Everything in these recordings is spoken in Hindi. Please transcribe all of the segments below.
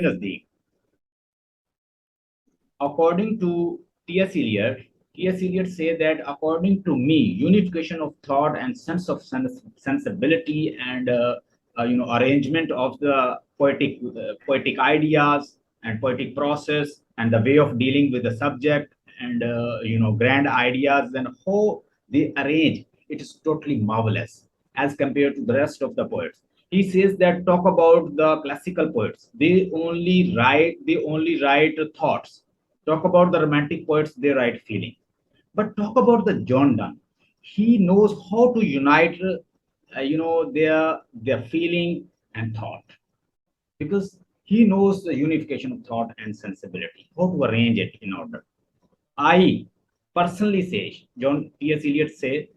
नजदीक according to T.S. Eliot, T.S. Eliot say that according to me, unification of thought and sense of sensibility and arrangement of the poetic ideas and poetic process and the way of dealing with the subject and grand ideas and how they arrange it is totally marvelous as compared to the rest of the poets. He says that talk about the classical poets, they only write thoughts. Talk about the romantic poets, they write feeling. But talk about the John Donne. He knows how to unite, their feeling and thought, because he knows the unification of thought and sensibility, how to arrange it in order. I personally say, John T.S. Eliot say,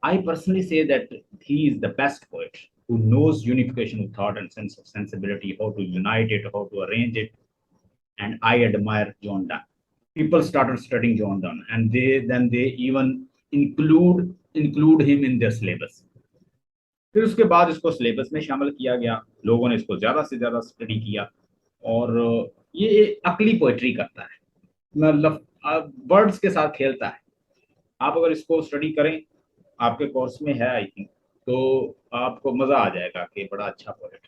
I personally say that he is the best poet who knows unification of thought and sense of sensibility, how to unite it, how to arrange it, and I admire John Donne. People started studying John Donne, and they even include him in their syllabus. फिर उसके बाद इसको सिलेबस में शामिल किया गया, लोगों ने इसको ज्यादा से ज्यादा स्टडी किया, और ये अकली पोएट्री करता है, मतलब वर्ड्स के साथ खेलता है। आप अगर इसको स्टडी करें, आपके कोर्स में है आई थिंक, तो आपको मजा आ जाएगा कि बड़ा अच्छा पोएट।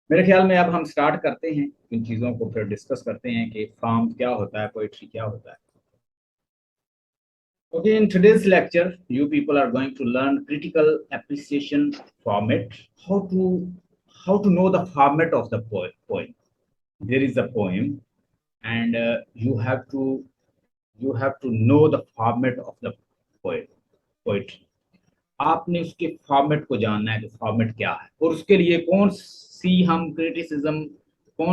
मेरे ख्याल में अब हम स्टार्ट करते हैं इन चीज़ों को, फिर डिस्कस करते हैं कि फॉर्म क्या होता है, पोइट्री क्या होता है। Okay, in today's lecture, you people are going to learn critical appreciation format, how to how to know the format of the poem. There is a poem, and you have to know the format of the poetry. आपने उसके फॉर्मेट को जानना है कि फॉर्मेट क्या है, और उसके लिए कौन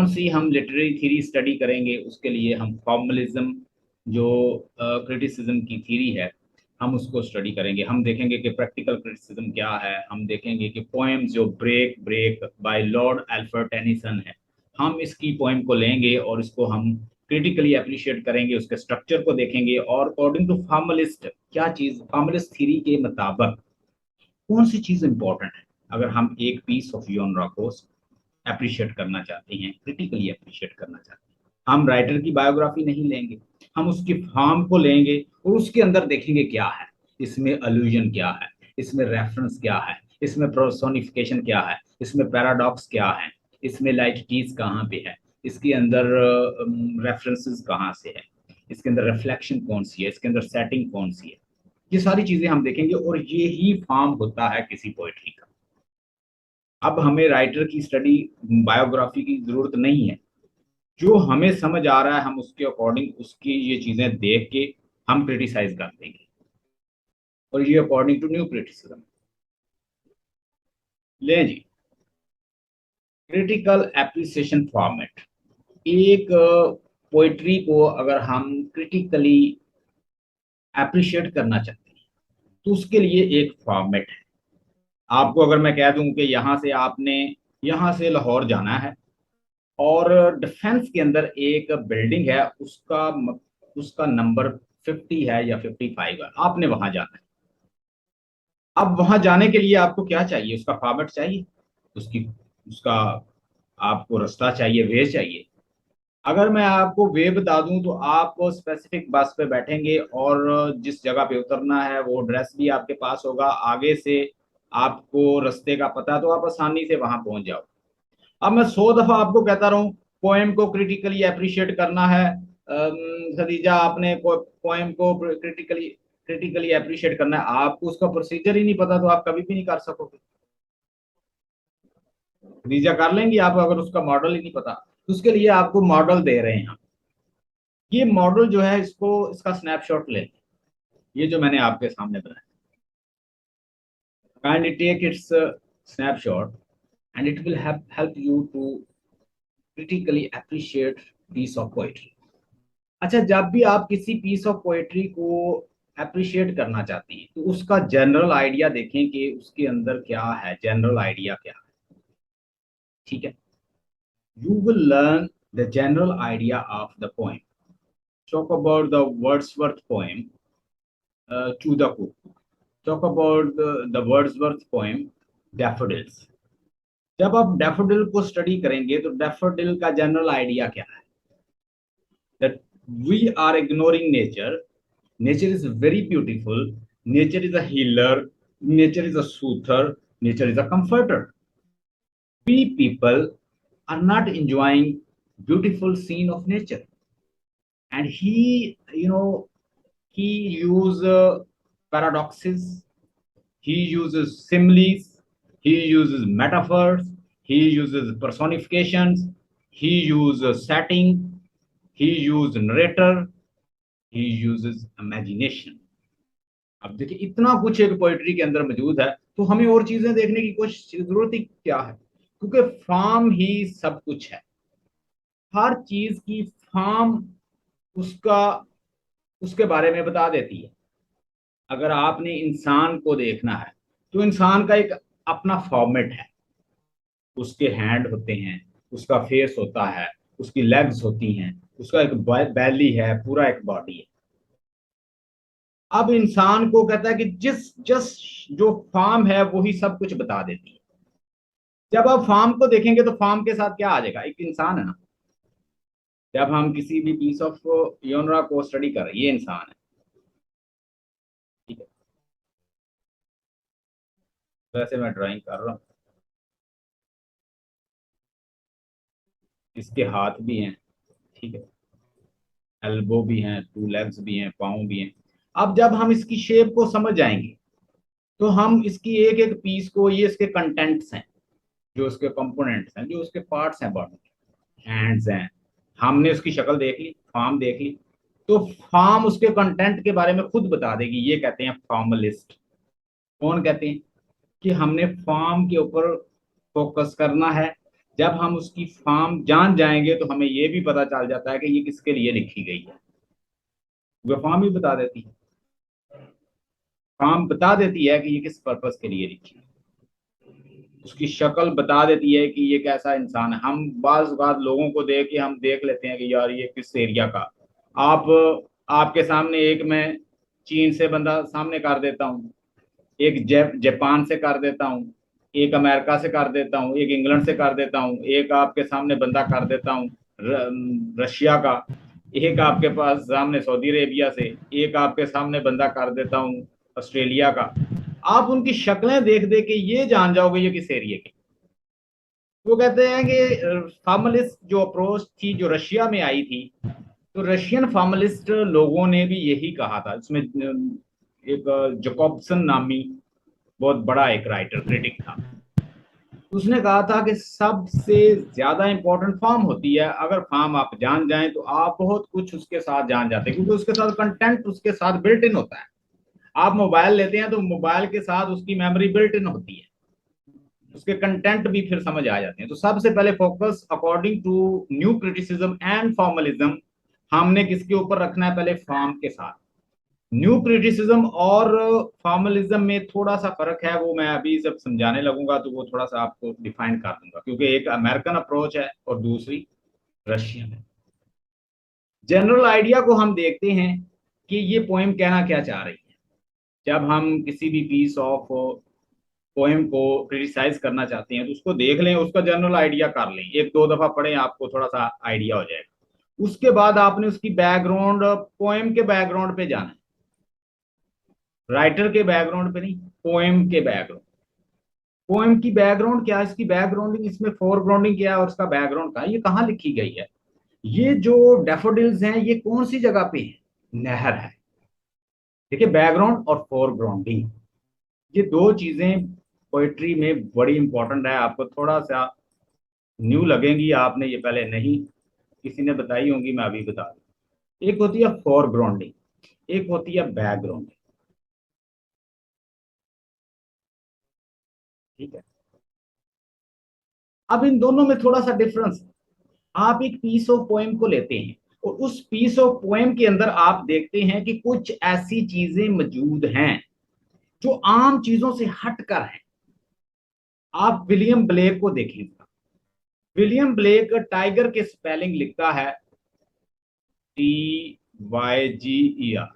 सी हम लिटरेरी थ्योरी स्टडी करेंगे। उसके लिए हम फॉर्मलिज्म, जो क्रिटिसिज्म की थ्योरी है, हम उसको स्टडी करेंगे। हम देखेंगे कि प्रैक्टिकल क्रिटिसिज्म क्या है, हम देखेंगे कि पोएम्स जो break by Lord Alfred Tennyson है, हम इसकी पोएम को लेंगे और इसको हम क्रिटिकली अप्रिशिएट करेंगे, उसके स्ट्रक्चर को देखेंगे, और अकॉर्डिंग टू फॉर्मलिस्ट क्या चीज, फॉर्मलिस्ट थ्योरी के मुताबिक कौन सी चीज इंपॉर्टेंट है। अगर हम एक पीस ऑफ जॉनरा को अप्रिशिएट करना चाहते हैं, क्रिटिकली अप्रिशिएट करना चाहते हैं, हम राइटर की बायोग्राफी नहीं लेंगे, हम उसकी फॉर्म को लेंगे और उसके अंदर देखेंगे क्या है, इसमें अलूजन क्या है, इसमें रेफरेंस क्या है, इसमें पर्सोनिफिकेशन क्या है, इसमें पैराडॉक्स क्या है, इसमें लाइटिटीज कहाँ पे है, इसके अंदर रेफरेंसेस कहाँ से है, इसके अंदर रिफ्लेक्शन कौन सी है, इसके अंदर सेटिंग कौन सी है। ये सारी चीजें हम देखेंगे, और ये ही फॉर्म होता है किसी पोएट्री का। अब हमें राइटर की स्टडी, बायोग्राफी की जरूरत नहीं है। जो हमें समझ आ रहा है, हम उसके अकॉर्डिंग उसकी ये चीजें देख के हम क्रिटिसाइज कर देंगे, और ये अकॉर्डिंग टू न्यू क्रिटिसिज्म। ले जी, क्रिटिकल एप्रिसिएशन फॉर्मेट। एक पोइट्री को अगर हम क्रिटिकली अप्रिशिएट करना चाहते हैं, तो उसके लिए एक फॉर्मेट है। आपको अगर मैं कह दूं कि यहाँ से लाहौर जाना है, और डिफेंस के अंदर एक बिल्डिंग है, उसका नंबर 50 है या 55 है, आपने वहां जाना है। अब वहां जाने के लिए आपको क्या चाहिए, उसका फॉर्मेट चाहिए, उसकी उसका आपको रास्ता चाहिए, वे चाहिए। अगर मैं आपको वे बता दूं, तो आप स्पेसिफिक बस पे बैठेंगे, और जिस जगह पे उतरना है वो एड्रेस भी आपके पास होगा, आगे से आपको रास्ते का पता, तो आप आसानी से वहां पहुंच जाओ। अब मैं 100 दफा आपको कहता रहूं पोएम को क्रिटिकली अप्रिशिएट करना है, खदीजा आपने पोएम को क्रिटिकली अप्रिशिएट करना है, आपको उसका प्रोसीजर ही नहीं पता, तो आप कभी भी नहीं कर सकोगे। खदीजा कर लेंगी आप, अगर उसका मॉडल ही नहीं पता, तो उसके लिए आपको मॉडल दे रहे हैं हम। ये मॉडल जो है, इसका स्नैपशॉट ले, ये जो मैंने आपके सामने बनाया, kindly take its snapshot, and it will help you to critically appreciate piece of poetry. अच्छा, जब भी आप किसी पीस ऑफ पोएट्री को अप्रिशिएट करना चाहती हैं, तो उसका जनरल आइडिया देखें कि उसके अंदर क्या है, जनरल आइडिया क्या है। ठीक है, you will learn the general idea of the poem. Talk about the Wordsworth poem to the cuckoo, talk about the Wordsworth poem Daffodils. जब आप डैफोडिल को स्टडी करेंगे तो डैफोडिल का जनरल आइडिया क्या है, that we are ignoring nature. Nature is very beautiful. Nature is a healer. Nature is a soother. Nature is a comforter. We people are not enjoying beautiful scene of nature. And he uses paradoxes. He uses similes. He uses metaphors. He uses personifications. He uses setting. He uses narrator. He uses imagination. अब देखिए इतना कुछ एक पोएट्री के अंदर मौजूद है, तो हमें और चीजें देखने की कोशिश जरूरत ही क्या है, क्योंकि फॉर्म ही सब कुछ है। हर चीज की फॉर्म उसका उसके बारे में बता देती है। अगर आपने इंसान को देखना है तो इंसान का एक अपना फॉर्मेट है। उसके हैंड होते हैं, उसका फेस होता है, उसकी लेग्स होती हैं, उसका एक बैली है, पूरा एक बॉडी है। अब इंसान को कहता है कि जिस जस जो फॉर्म है वही सब कुछ बता देती है। जब आप फॉर्म को देखेंगे तो फॉर्म के साथ क्या आ जाएगा, एक इंसान है ना। जब हम किसी भी पीस ऑफ योनरा को स्टडी कर रहे हैं, ये इंसान है, ठीक है। वैसे मैं ड्राइंग कर रहा हूँ, इसके हाथ भी हैं, ठीक है, एल्बो भी हैं, टू लेग्स भी हैं, पाँव भी हैं। अब जब हम इसकी शेप को समझ जाएंगे तो हम इसकी एक एक पीस को, ये इसके कंटेंट्स हैं, जो उसके कंपोनेंट्स हैं, जो उसके पार्ट्स हैं बॉडी के, हैंड्स हैं, हमने उसकी शक्ल देख ली, फॉर्म देख ली, तो फॉर्म उसके कंटेंट के बारे में खुद बता देगी। ये कहते हैं फॉर्मलिस्ट। कौन कहते हैं कि हमने फॉर्म के ऊपर फोकस करना है। जब हम उसकी फॉर्म जान जाएंगे तो हमें ये भी पता चल जाता है कि ये किसके लिए लिखी गई है। वो फॉर्म ही बता देती है, फॉर्म बता देती है कि ये किस पर्पस के लिए लिखी है। उसकी शक्ल बता देती है कि ये कैसा इंसान है। हम बाज बात लोगों को देख के हम देख लेते हैं कि यार ये किस एरिया का। आप आपके सामने एक मैं चीन से बंदा सामने कर देता हूँ, एक जापान से कर देता हूँ, एक अमेरिका से कर देता हूँ, एक इंग्लैंड से कर देता हूँ, एक आपके सामने बंदा कर देता हूँ रशिया का, एक आपके पास सामने सऊदी अरेबिया से, एक आपके सामने बंदा कर देता हूँ ऑस्ट्रेलिया का। आप उनकी शक्लें देख दे के ये जान जाओगे ये किस एरिया के। वो कहते हैं कि फॉर्मलिस्ट जो अप्रोच थी जो रशिया में आई थी, तो रशियन फॉर्मलिस्ट लोगों ने भी यही कहा था। इसमें एक जकोब्सन नामी बहुत बड़ा एक राइटर क्रिटिक था, उसने कहा था कि सबसे ज्यादा इंपॉर्टेंट फॉर्म होती है। अगर फॉर्म आप जान जाएं तो आप बहुत कुछ उसके साथ जान जाते हैं, क्योंकि उसके साथ कंटेंट उसके साथ बिल्ट इन होता है। आप मोबाइल लेते हैं तो मोबाइल के साथ उसकी मेमोरी बिल्ट इन होती है, उसके कंटेंट भी फिर समझ आ जाते हैं। तो सबसे पहले focus according to new criticism and formalism हमने किसके ऊपर रखना है, पहले फॉर्म के साथ। न्यू क्रिटिसिज्म और फॉर्मलिज्म में थोड़ा सा फर्क है, वो मैं अभी जब समझाने लगूंगा तो वो थोड़ा सा आपको डिफाइन कर दूंगा, क्योंकि एक अमेरिकन अप्रोच है और दूसरी रशियन है। जनरल आइडिया को हम देखते हैं कि ये पोएम कहना क्या चाह रही है। जब हम किसी भी पीस ऑफ पोएम को क्रिटिसाइज करना चाहते हैं तो उसको देख लें, उसका जनरल आइडिया कर लें, एक दो दफा पढ़ें, आपको थोड़ा सा आइडिया हो जाएगा। उसके बाद आपने उसकी बैकग्राउंड, पोएम के बैकग्राउंड पे जाना है, राइटर के बैकग्राउंड पे नहीं, पोएम के बैकग्राउंड। पोएम की बैकग्राउंड क्या है, इसकी बैकग्राउंडिंग, इसमें फोरग्राउंडिंग क्या है और इसका बैकग्राउंड क्या है, ये कहाँ लिखी गई है। ये जो डैफोडिल्स हैं ये कौन सी जगह पे है, नहर है। देखिए बैकग्राउंड और फोरग्राउंडिंग, ये दो चीजें पोइट्री में बड़ी इंपॉर्टेंट है। आपको थोड़ा सा न्यू लगेंगी, आपने ये पहले नहीं किसी ने बताई होंगी, मैं अभी बता दूं। एक होती है फोरग्राउंडिंग, एक होती है बैकग्राउंडिंग, ठीक है। अब इन दोनों में थोड़ा सा डिफरेंस है। आप एक पीस ऑफ पोएम को लेते हैं और उस पीस ऑफ पोएम के अंदर आप देखते हैं कि कुछ ऐसी चीजें मौजूद हैं जो आम चीजों से हटकर हैं। आप विलियम ब्लेक को देखेंगे, विलियम ब्लेक टाइगर के स्पेलिंग लिखता है TYGER।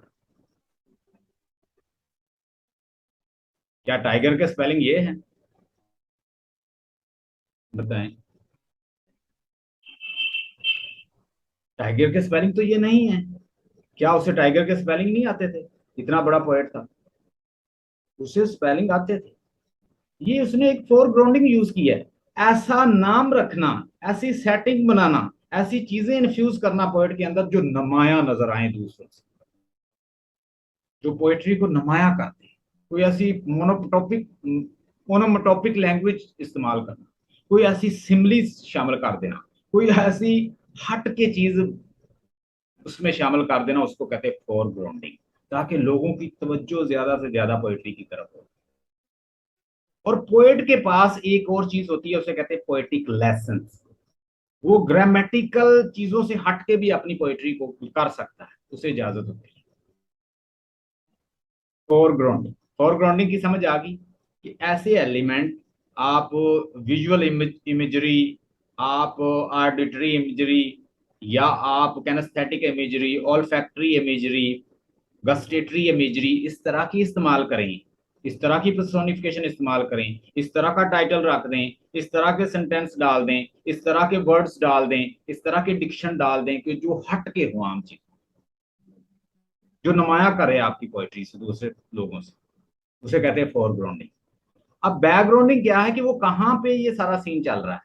क्या टाइगर के स्पेलिंग ये है? बताएं। टाइगर के स्पेलिंग तो ये नहीं है। क्या उसे टाइगर के स्पेलिंग नहीं आते थे? इतना बड़ा पोएट था, उसे स्पेलिंग आते थे। ये उसने एक फोरग्राउंडिंग यूज की है। ऐसा नाम रखना, ऐसी सेटिंग बनाना, ऐसी चीजें इन्फ्यूज करना पोएट के अंदर जो नुमाया नजर आए दूसरों से, जो पोएट्री को नुमाया करते हैं। कोई ऐसी मोनोटॉपिक लैंग्वेज इस्तेमाल करना, कोई ऐसी सिमली शामिल कर देना, कोई ऐसी हट के चीज उसमें शामिल कर देना, उसको कहते हैं फोरग्राउंडिंग, ताकि लोगों की तवज्जो ज्यादा से ज्यादा पोएट्री की तरफ हो। और पोएट के पास एक और चीज होती है, उसे कहते हैं पोएटिक लेसन्स। वो ग्रामेटिकल चीजों से हट के भी अपनी पोएट्री को कर सकता है, उसे इजाजत होती है। फोरग्राउंडिंग, फोरग्राउंडिंग की समझ आ गई कि ऐसे एलिमेंट, आप विजुअल इमेजरी, आप ऑडिटरी इमेजरी, या आप kinaesthetic imagery, olfactory imagery, gustatory imagery, इस तरह की इस्तेमाल करें, इस तरह की पर्सोनिफिकेशन इस्तेमाल करें, इस तरह का टाइटल रख दें, इस तरह के सेंटेंस डाल दें, इस तरह के वर्ड्स डाल दें, इस तरह के डिक्शन डाल दें कि जो हट के हो आम चीज, जो नुमाया करे आपकी पोइट्री से दूसरे लोगों से, उसे कहते हैं फोरग्राउंडिंग। अब बैकग्राउंडिंग क्या है कि वो कहाँ पे ये सारा सीन चल रहा है।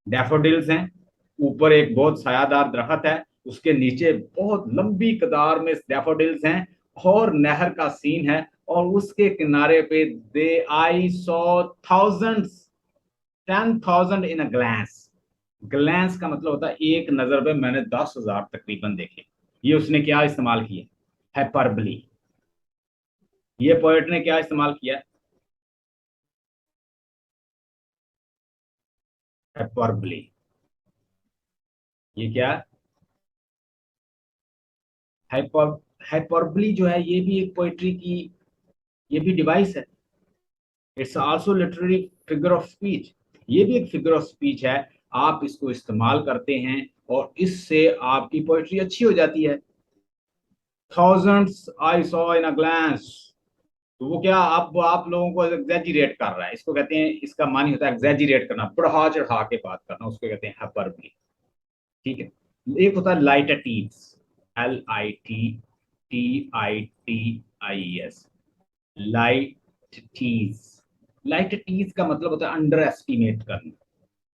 डैफोडिल्स हैं, ऊपर एक बहुत सायादार दरख्त है, उसके नीचे बहुत लंबी कतार में डैफोडिल्स हैं, और नहर का सीन है, और उसके किनारे पे they I saw thousands, 10,000 in a glance. Glance का मतलब होता है एक नजर पे मैंने 10,000 तकरीबन देखे। ये उसने क्या इस्तेमाल किया? हाइपरबली। ये पोएट ने क्या इस्तेमाल किया? हाइपरबली। ये क्या? हाइपर हाइपरबली जो है, ये भी एक पोएट्री की, ये भी डिवाइस है। It's also literary figure of speech. ये भी एक फिगर ऑफ स्पीच है। आप इसको इस्तेमाल करते हैं और इससे आपकी पोएट्री अच्छी हो जाती है। Thousands I saw in a glance, तो वो क्या, आप लोगों को एग्जैजिरेट कर रहा है। इसको कहते हैं, इसका मानी होता है एग्जैजिरेट करना, बढ़ा चढ़ा के बात करना, उसको कहते हैं हाइपरबली। ठीक है। एक होता है लाइटटीज, LITTITIES, लाइटटीज। लाइटटीज का मतलब होता है अंडर एस्टिमेट करना,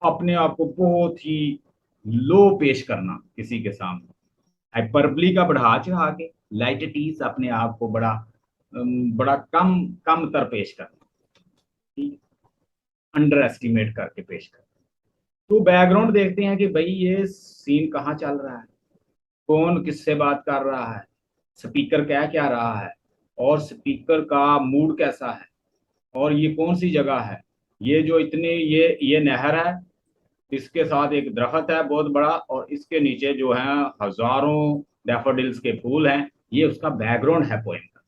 अपने आप को बहुत ही लो पेश करना किसी के सामने। हाइपरबली का बढ़ा चढ़ा के, लाइटटीज अपने आप को बड़ा बड़ा कम तर पेश करना। ठीक, अंडर एस्टिमेट करके पेश करना। तो बैकग्राउंड देखते हैं कि भाई ये सीन कहाँ चल रहा है, कौन किससे बात कर रहा है, स्पीकर क्या क्या रहा है, और स्पीकर का मूड कैसा है, और ये कौन सी जगह है। ये जो इतने ये नहर है, इसके साथ एक दरख्त है बहुत बड़ा, और इसके नीचे जो है हजारों डैफोडिल्स के फूल हैं। ये उसका बैकग्राउंड है पोएम का।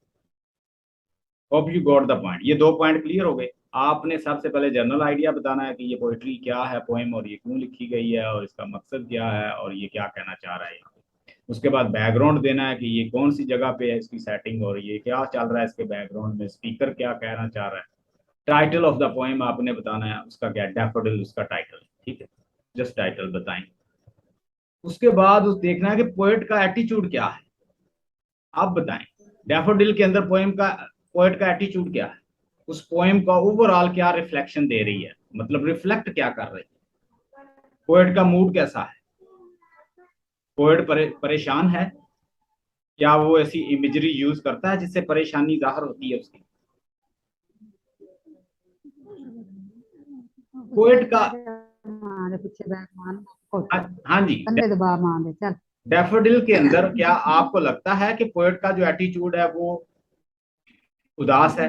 Hope you got the point. ये दो पॉइंट क्लियर हो गए। आपने सबसे पहले जनरल आइडिया बताना है कि ये पोएट्री क्या है, पोएम, और ये क्यों लिखी गई है, और इसका मकसद क्या है, और ये क्या कहना चाह रहा है यहाँ पे। उसके बाद बैकग्राउंड देना है कि ये कौन सी जगह पे है इसकी सेटिंग, और ये क्या चल रहा है इसके बैकग्राउंड में, स्पीकर क्या कहना चाह रहा है। टाइटल ऑफ द पोएम आपने बताना है, उसका क्या, डैफोडिल उसका टाइटल। ठीक है, जस्ट टाइटल बताएं। उसके बाद उस देखना है कि पोएट का एटीट्यूड क्या है। आप बताएं, डैफोडिल के अंदर पोएम का, पोएट का एटीट्यूड क्या है, उस पोएम का ओवरऑल क्या रिफ्लेक्शन दे रही है, मतलब रिफ्लेक्ट क्या कर रही है। पोएट का मूड कैसा है, पोएट परेशान है, क्या वो ऐसी इमेजरी यूज करता है जिससे परेशानी जाहिर होती है उसकी। पोएट का, मां दे पीछे बैठ मान हाँ जी, कंधे दबा मां दे चल। डैफोडिल के अंदर क्या आपको लगता है कि पोएट का जो एटीट्यूड है वो उदास है?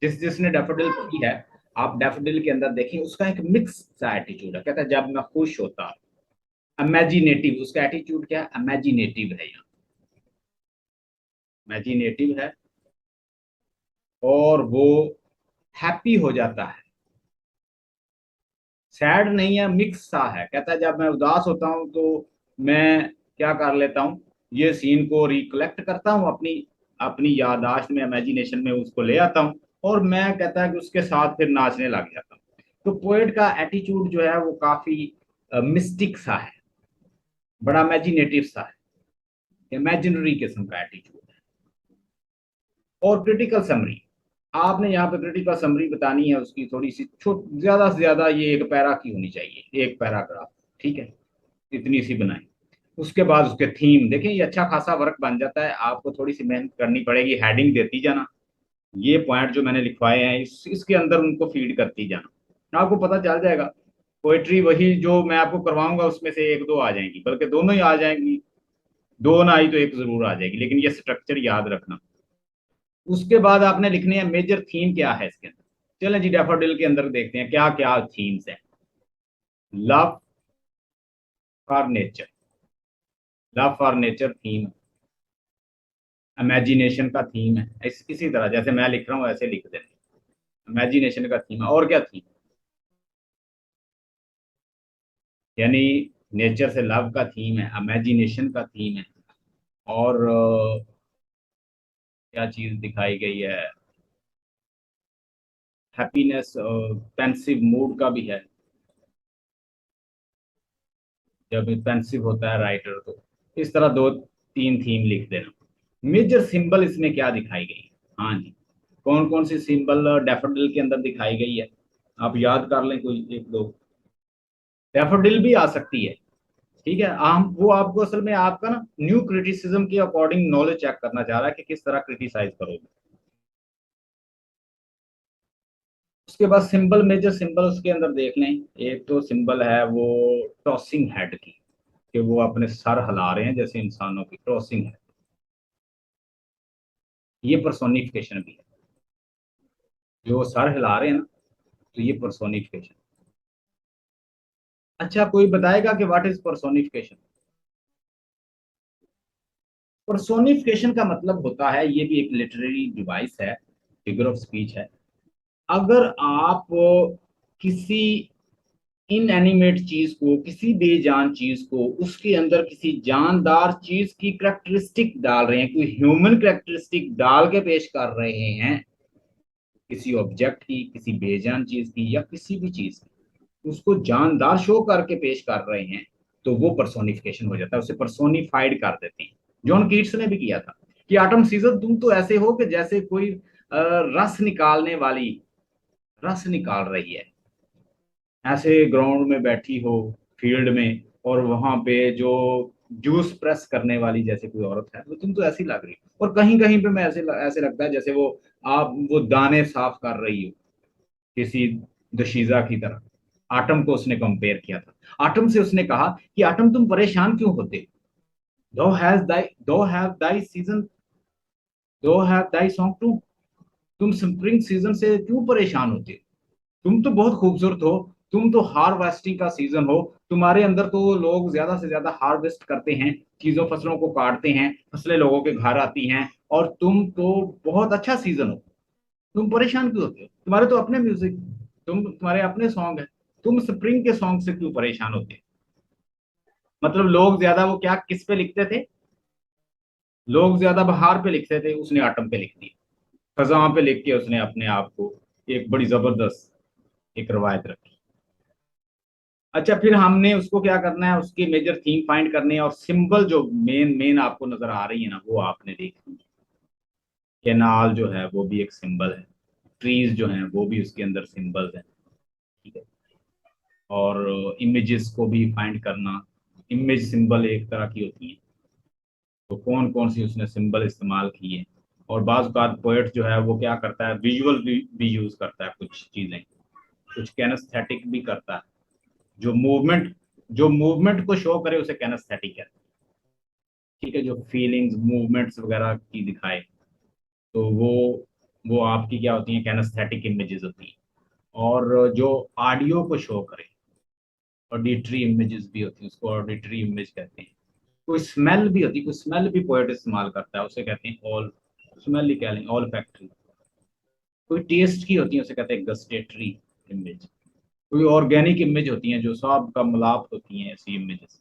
जिसने डैफोडिल पढ़ी है, आप डैफोडिल के अंदर देखें, उसका एक मिक्स सा एटीट्यूड है। कहता है जब मैं खुश होता, इमेजिनेटिव, उसका एटीट्यूड क्या है, इमेजिनेटिव है, यहाँ इमेजिनेटिव है, और वो हैप्पी हो जाता है, सैड नहीं है, मिक्स सा है। कहता है जब मैं उदास होता हूँ तो मैं क्या कर लेता हूँ, ये सीन को रिकलेक्ट करता हूँ अपनी अपनी याददाश्त में, इमेजिनेशन में उसको ले आता हूँ, और मैं कहता है कि उसके साथ फिर नाचने लग जाता हूँ। तो पोएट का एटीट्यूड जो है वो काफी मिस्टिक सा है, बड़ा इमेजिनेटिव सा है, इमेजिनरी किस्म का एटीट्यूड है। और क्रिटिकल समरी, आपने यहाँ पे क्रिटिकल समरी बतानी है उसकी, थोड़ी सी छोट, ज्यादा से ज्यादा ये एक पैरा की होनी चाहिए, एक पैराग्राफ, ठीक है, इतनी सी बनाई। उसके बाद उसके थीम देखें, ये अच्छा खासा वर्क बन जाता है। आपको थोड़ी सी मेहनत करनी पड़ेगी, हेडिंग देती जाना, ये पॉइंट जो मैंने लिखवाए हैं इसके अंदर उनको फीड करती जाना, आपको पता चल जाएगा। पोएट्री वही जो मैं आपको करवाऊंगा उसमें से एक दो आ जाएंगी, बल्कि दोनों ही आ जाएंगी, दो ना आई तो एक जरूर आ जाएगी, लेकिन ये स्ट्रक्चर याद रखना। उसके बाद आपने लिखने हैं मेजर थीम क्या है इसके अंदर। चलें जी, डैफोडिल के अंदर देखते हैं क्या क्या थीम्स हैं। Love for nature, love for nature theme, imagination का थीम है, इसी तरह जैसे मैं लिख रहा हूँ ऐसे लिख देते हैं, इमेजिनेशन का थीम है। और क्या थीम, यानी नेचर से लव का थीम है, इमेजिनेशन का थीम है, और क्या चीज दिखाई गई है, हैप्पीनेस, पेंसिव मूड का भी है, जब पेंसिव होता है राइटर तो। इस तरह दो तीन थीम लिख देना। मेजर सिंबल इसमें क्या दिखाई गई, हाँ जी, कौन कौन सी सिंबल डैफोडिल के अंदर दिखाई गई है, आप याद कर लें कोई एक दो। डैफोडिल भी आ सकती है, ठीक है। हम वो आपको असल में आपका ना न्यू क्रिटिसिज्म के अकॉर्डिंग नॉलेज चेक करना चाह रहा है कि किस तरह क्रिटिसाइज करोगे। उसके बाद सिंबल, मेजर सिंबल उसके अंदर देख लें। एक तो सिंबल है वो टॉसिंग हेड की, कि वो अपने सर हिला रहे हैं जैसे इंसानों की, टॉसिंग हेड, ये पर्सोनिफिकेशन भी है, जो वो सर हिला रहे हैं ना, तो ये पर्सोनिफिकेशन। अच्छा, कोई बताएगा कि व्हाट इज पर्सोनिफिकेशन। पर्सोनिफिकेशन का मतलब होता है, ये भी एक लिटरेरी डिवाइस है, फिगर ऑफ स्पीच है। अगर आप किसी इनएनिमेट चीज को, किसी बेजान चीज को, उसके अंदर किसी जानदार चीज की करेक्टरिस्टिक डाल रहे हैं, कोई ह्यूमन करेक्टरिस्टिक डाल के पेश कर रहे हैं, किसी ऑब्जेक्ट की, किसी बेजान चीज की, या किसी भी चीज की, उसको जानदार शो करके पेश कर रहे हैं, तो वो पर्सोनिफिकेशन हो जाता है, उसे पर्सोनिफाइड कर देते हैं। जॉन कीट्स ने भी किया था कि आटम सीजर तुम तो ऐसे हो कि जैसे कोई रस निकालने वाली रस निकाल रही है, ऐसे ग्राउंड में बैठी हो, फील्ड में, और वहां पे जो जूस प्रेस करने वाली जैसे कोई औरत है, तो तुम तो ऐसी लग रही हो। और कहीं कहीं पे मैं ऐसे लगता है जैसे वो आप वो दाने साफ कर रही हो, किसी दशीजा की तरह। आटम को उसने कंपेयर किया था, आटम से उसने कहा कि आटम तुम परेशान क्यों होते, दो हैव दाई सीजन, दो हैव दाई सॉन्ग टू, तुम स्प्रिंग सीजन से क्यों परेशान होते, तुम तो बहुत खूबसूरत हो, तुम तो हार्वेस्टिंग का सीजन हो, तुम्हारे अंदर तो लोग ज्यादा से ज्यादा हार्वेस्ट करते हैं, चीजों फसलों को काटते हैं, फसलें लोगों के घर आती हैं, और तुम तो बहुत अच्छा सीजन हो, तुम परेशान क्यों होते हो, तुम्हारे तो अपने म्यूजिक, तुम्हारे अपने सॉन्ग है, तुम स्प्रिंग के सॉन्ग से क्यों परेशान होते। मतलब लोग ज्यादा वो क्या किस पे लिखते थे, लोग ज्यादा बहार पे लिखते थे, उसने आटम पे लिख दिया, खजां पे लिख के उसने अपने आप को एक बड़ी जबरदस्त एक रवायत रखी। अच्छा, फिर हमने उसको क्या करना है, उसकी मेजर थीम फाइंड करनी है, और सिंबल जो मेन मेन आपको नजर आ रही है ना, वो आपने देखनी है। कैनाल जो है वो भी एक सिंबल है, ट्रीज जो हैं वो भी उसके अंदर सिंबल्स हैं, ठीक है। और इमेजेस को भी फाइंड करना, इमेज सिंबल एक तरह की होती है, तो कौन कौन सी उसने सिंबल इस्तेमाल किए। और बाज बात पोएट जो है वो क्या करता है, विजुअल भी यूज करता है, कुछ चीजें, कुछ कैनेस्थेटिक भी करता है, जो मूवमेंट को शो करे उसे कैनेस्थेटिक कहते हैं, ठीक है, जो फीलिंग्स मूवमेंट्स वगैरह की दिखाए, तो वो आपकी क्या होती है, कैनेस्थेटिक इमेजेस होती हैं। और जो ऑडियो को शो करे, ऑडिटरी इमेजेस भी होती है, उसको ऑडिटरी इमेज कहते हैं। कोई स्मेल भी होती है, कोई स्मेल भी पोएट इस्तेमाल करता है, उसे कहते हैं ऑल, स्मेल ही कह लें, ऑल फैक्ट्री। कोई टेस्ट की होती है, उसे कहते हैं गस्टेटरी इमेज। कोई ऑर्गेनिक इमेज होती हैं जो सब का मिलाप होती हैं, ऐसी इमेजेस।